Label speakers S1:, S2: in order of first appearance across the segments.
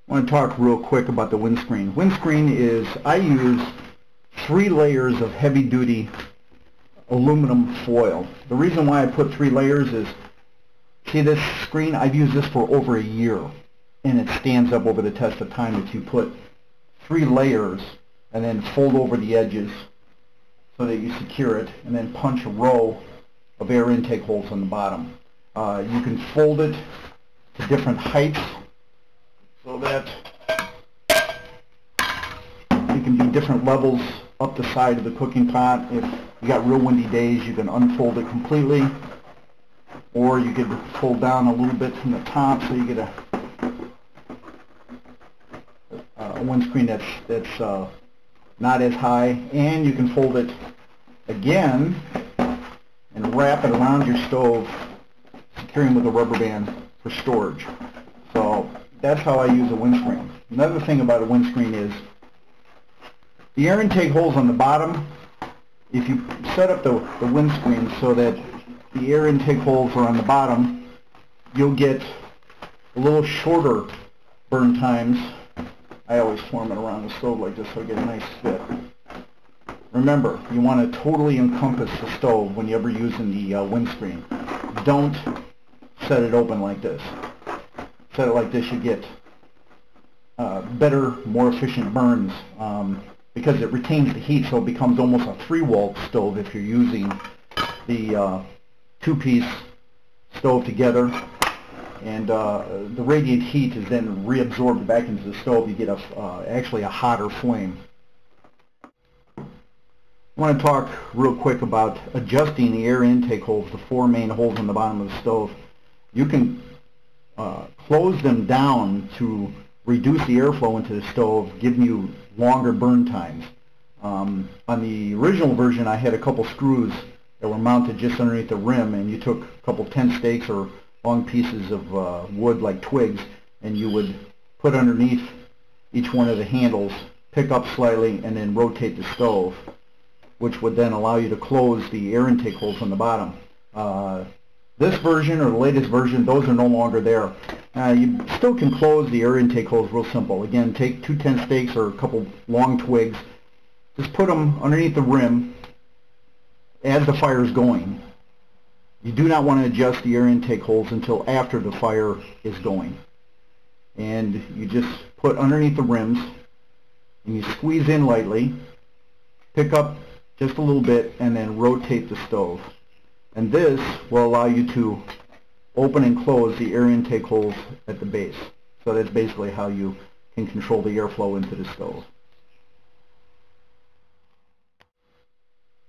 S1: I want to talk real quick about the windscreen. Windscreen is, I use 3 layers of heavy-duty aluminum foil. The reason why I put 3 layers is, see this screen? I've used this for over a year, and it stands up over the test of time if you put 3 layers and then fold over the edges so that you secure it, and then punch a row of air intake holes on the bottom. You can fold it to different heights so that you can do different levels up the side of the cooking pot. If you got real windy days, you can unfold it completely, or you could fold down a little bit from the top so you get a windscreen that's not as high, and you can fold it again and wrap it around your stove, securing with a rubber band for storage. So that's how I use a windscreen. Another thing about a windscreen is the air intake holes on the bottom. If you set up the windscreen so that the air intake holes are on the bottom, you'll get a little shorter burn times. I always form it around the stove like this so I get a nice fit. Remember, you want to totally encompass the stove when you're ever using the windscreen. Don't set it open like this. Set it like this, you get better, more efficient burns because it retains the heat, so it becomes almost a 3-wall stove if you're using the 2-piece stove together, and the radiant heat is then reabsorbed back into the stove. You get actually a hotter flame. I want to talk real quick about adjusting the air intake holes, the 4 main holes on the bottom of the stove. You can close them down to reduce the airflow into the stove, giving you longer burn times. On the original version, I had a couple screws that were mounted just underneath the rim, and you took a couple tent stakes or long pieces of wood like twigs, and you would put underneath each one of the handles, pick up slightly, and then rotate the stove, which would then allow you to close the air intake holes on the bottom. This version, or the latest version, those are no longer there. You still can close the air intake holes real simple. Again, take 2 tent stakes or a couple long twigs, just put them underneath the rim as the fire is going. You do not want to adjust the air intake holes until after the fire is going. And you just put underneath the rims, and you squeeze in lightly, pick up just a little bit, and then rotate the stove. And this will allow you to open and close the air intake holes at the base. So that's basically how you can control the airflow into the stove.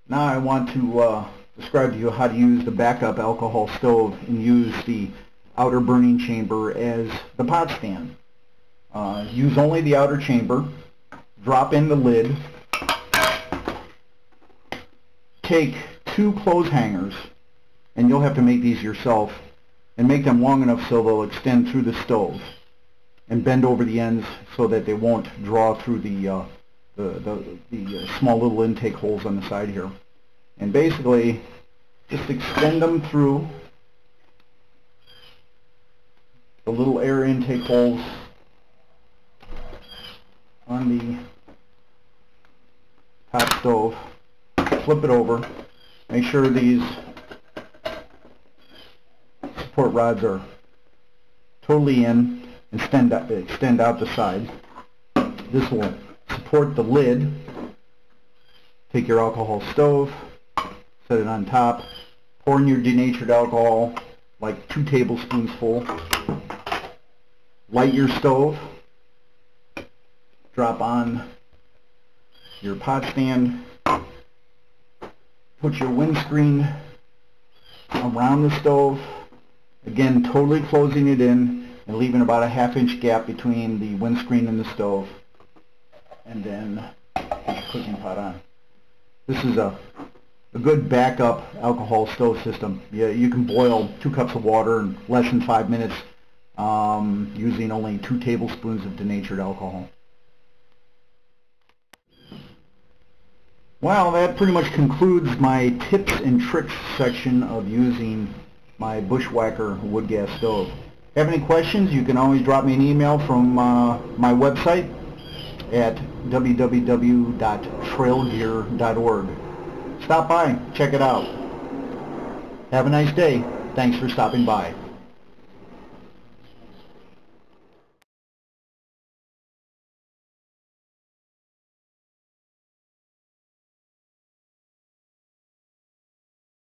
S1: Now I want to describe to you how to use the backup alcohol stove and use the outer burning chamber as the pot stand. Use only the outer chamber, drop in the lid, take 2 clothes hangers, and you'll have to make these yourself, and make them long enough so they'll extend through the stove, and bend over the ends so that they won't draw through the small little intake holes on the side here. And basically just extend them through the little air intake holes on the top stove. Flip it over. Make sure these support rods are totally in and extend out the side. This will support the lid. Take your alcohol stove, set it on top, pour in your denatured alcohol, like 2 tablespoons full. Light your stove, drop on your pot stand, put your windscreen around the stove, again totally closing it in and leaving about a 1/2-inch gap between the windscreen and the stove, and then put your cooking pot on. This is a good backup alcohol stove system. You can boil 2 cups of water in less than 5 minutes using only 2 tablespoons of denatured alcohol. Well, that pretty much concludes my tips and tricks section of using my Bushwhacker wood gas stove. Have any questions, you can always drop me an email from my website at www.trailgear.org. Stop by, check it out. Have a nice day. Thanks for stopping by.